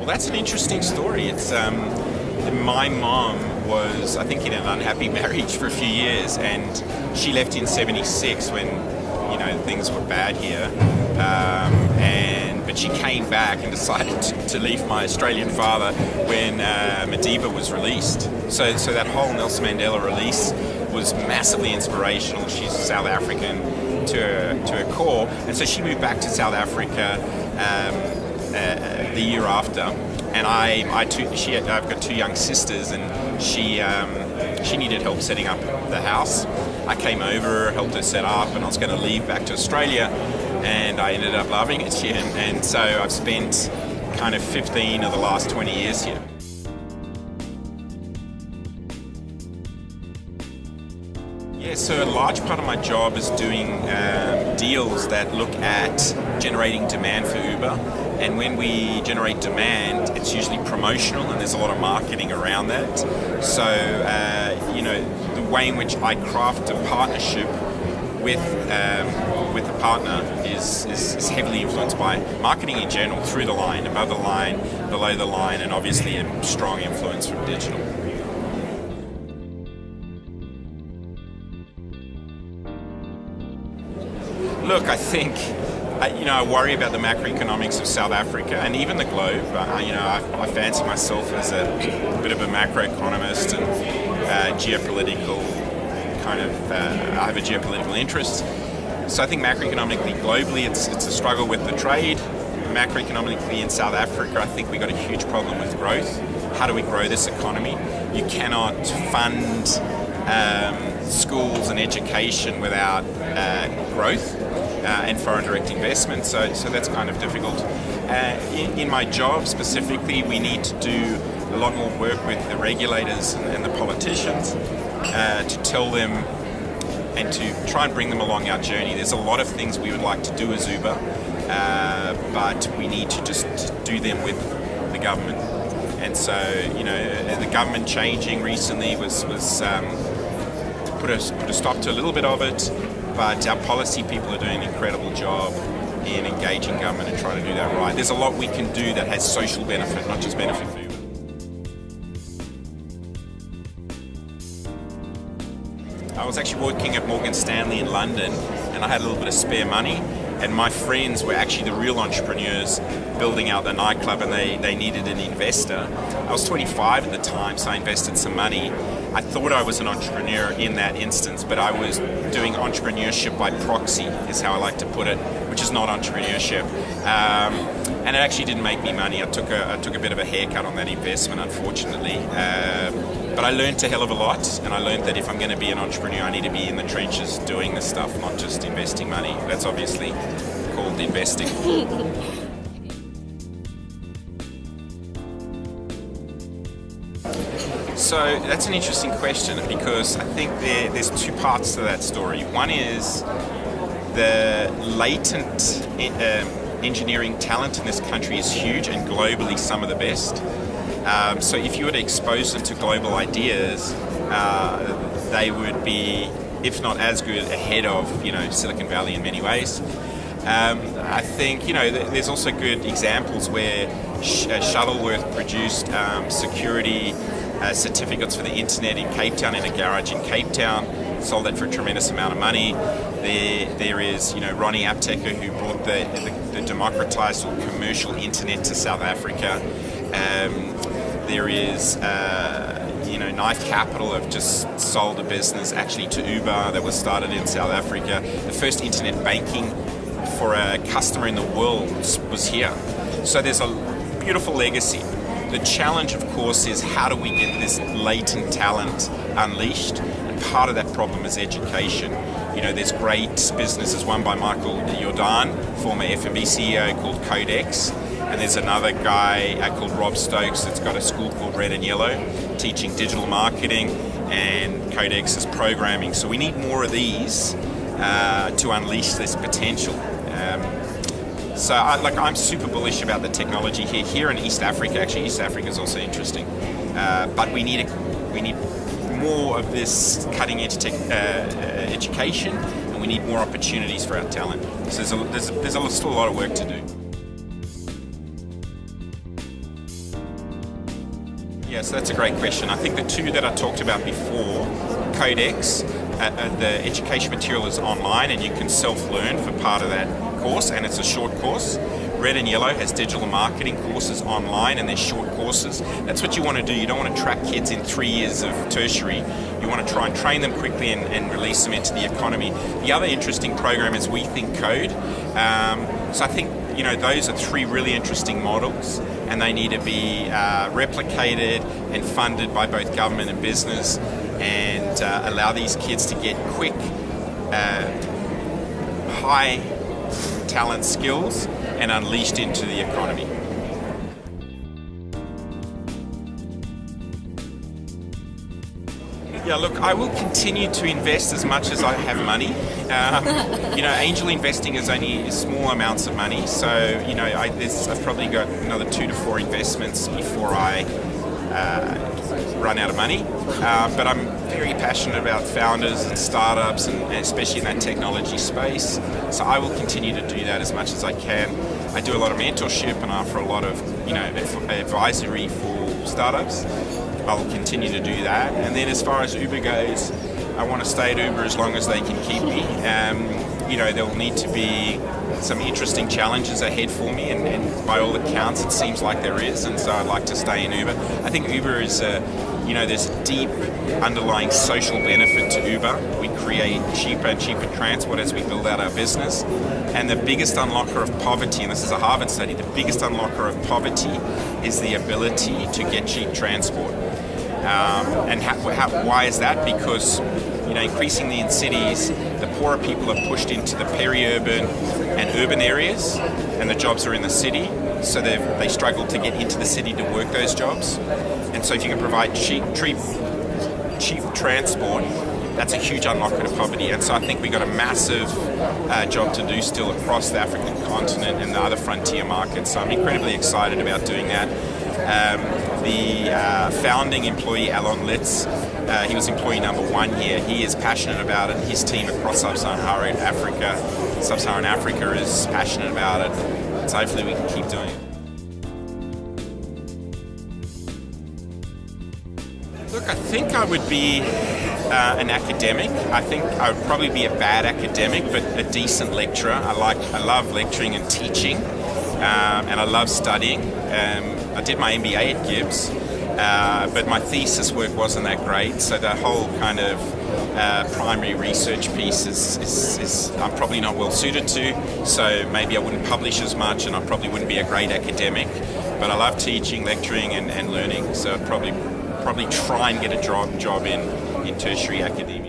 that's an interesting story. It's my mom was, I think, in an unhappy marriage for a few years, and she left in '76 when things were bad here. But she came back and decided to leave my Australian father when Madiba was released. So that whole Nelson Mandela release was massively inspirational. She's South African to her core, and so she moved back to South Africa the year after. And I've got two young sisters, and she needed help setting up the house. I came over, helped her set up, and I was going to leave back to Australia, and I ended up loving it here. And so I've spent kind of 15 of the last 20 years here. Yeah, so a large part of my job is doing deals that look at generating demand for Uber. And when we generate demand, it's usually promotional, and there's a lot of marketing around that. So, the way in which I craft a partnership with a partner is heavily influenced by marketing in general, through the line, above the line, below the line, and obviously a strong influence from digital. Look, I think, I worry about the macroeconomics of South Africa and even the globe. I fancy myself as a bit of a macroeconomist and geopolitical kind of, I have a geopolitical interest. So I think macroeconomically, globally, it's a struggle with the trade. Macroeconomically in South Africa, I think we got a huge problem with growth. How do we grow this economy? You cannot fund schools and education without growth and foreign direct investment. So that's kind of difficult. In my job specifically, we need to do a lot more work with the regulators and the politicians to tell them and to try and bring them along our journey. There's a lot of things we would like to do as Uber, but we need to just do them with the government. And so, the government changing recently was put a stop to a little bit of it, but our policy people are doing an incredible job in engaging government and trying to do that right. There's a lot we can do that has social benefit, not just benefit for Uber. I was actually working at Morgan Stanley in London, and I had a little bit of spare money, and my friends were actually the real entrepreneurs building out the nightclub, and they needed an investor. I was 25 at the time, so I invested some money. I thought I was an entrepreneur in that instance, but I was doing entrepreneurship by proxy, is how I like to put it, which is not entrepreneurship. And it actually didn't make me money. I took a bit of a haircut on that investment, unfortunately. But I learned a hell of a lot, and I learned that if I'm going to be an entrepreneur, I need to be in the trenches doing this stuff, not just investing money. That's obviously called investing. So that's an interesting question, because I think there's two parts to that story. One is the latent engineering talent in this country is huge, and globally some of the best. So if you were to expose them to global ideas, they would be, if not as good, ahead of Silicon Valley in many ways. I think there's also good examples where Shuttleworth produced security certificates for the internet in Cape Town, in a garage in Cape Town, sold that for a tremendous amount of money. There is Ronnie Apteker, who brought the democratized or commercial internet to South Africa. There is Knife Capital have just sold a business actually to Uber that was started in South Africa. The first internet banking for a customer in the world was here. So there's a beautiful legacy. The challenge, of course, is how do we get this latent talent unleashed? And part of that problem is education. There's great businesses, one by Michael Jordan, former FNB CEO, called Codex. And there's another guy called Rob Stokes that's got a school called Red and Yellow, teaching digital marketing, and Codex is programming. So we need more of these to unleash this potential. So I'm super bullish about the technology here in East Africa. Actually, East Africa is also interesting, but we need more of this cutting-edge education, and we need more opportunities for our talent. So there's still a lot of work to do. Yeah, so that's a great question. I think the two that I talked about before, Codex, the education material is online and you can self-learn for part of that course, and it's a short course. Red and Yellow has digital marketing courses online, and they're short courses. That's what you want to do. You don't want to track kids in 3 years of tertiary. You want to try and train them quickly and release them into the economy. The other interesting program is We Think Code. So I think those are three really interesting models, and they need to be replicated and funded by both government and business, and allow these kids to get quick, high talent skills and unleashed into the economy. Yeah, look, I will continue to invest as much as I have money. Angel investing is only small amounts of money, so I've probably got another 2 to 4 investments before I run out of money. But I'm very passionate about founders and startups, and especially in that technology space. So I will continue to do that as much as I can. I do a lot of mentorship and offer a lot of advisory for startups. I'll continue to do that. And then as far as Uber goes, I want to stay at Uber as long as they can keep me. There'll need to be some interesting challenges ahead for me, and by all accounts it seems like there is, and so I'd like to stay in Uber. I think Uber is there's a deep underlying social benefit to Uber. We create cheaper and cheaper transport as we build out our business, and the biggest unlocker of poverty, and this is a Harvard study, the biggest unlocker of poverty is the ability to get cheap transport. Why is that? Because increasingly in cities, the poorer people are pushed into the peri-urban and urban areas, and the jobs are in the city, so they struggle to get into the city to work those jobs. And so if you can provide cheap transport, that's a huge unlocker to poverty. And so I think we've got a massive job to do still across the African continent and the other frontier markets. So I'm incredibly excited about doing that. The founding employee, Alon Litz, he was employee number 1 here. He is passionate about it. His team across Sub-Saharan Africa is passionate about it. So hopefully we can keep doing it. Look, I think I would be an academic. I think I would probably be a bad academic, but a decent lecturer. I love lecturing and teaching, and I love studying. I did my MBA at Gibbs, but my thesis work wasn't that great. So the whole kind of primary research piece is I'm probably not well suited to. So maybe I wouldn't publish as much, and I probably wouldn't be a great academic. But I love teaching, lecturing, and learning. So I'd probably try and get a job in tertiary academia.